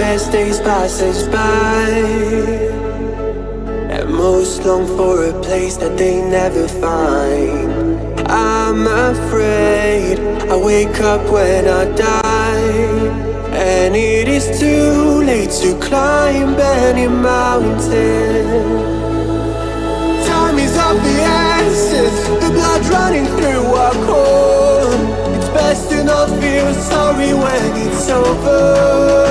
best days pass us by, and most long for a place that they never find. I'm afraid I wake up when I die, and it is too late to climb any mountain. Time is of the essence, the blood running through our core. It's best to not feel sorry when it's over.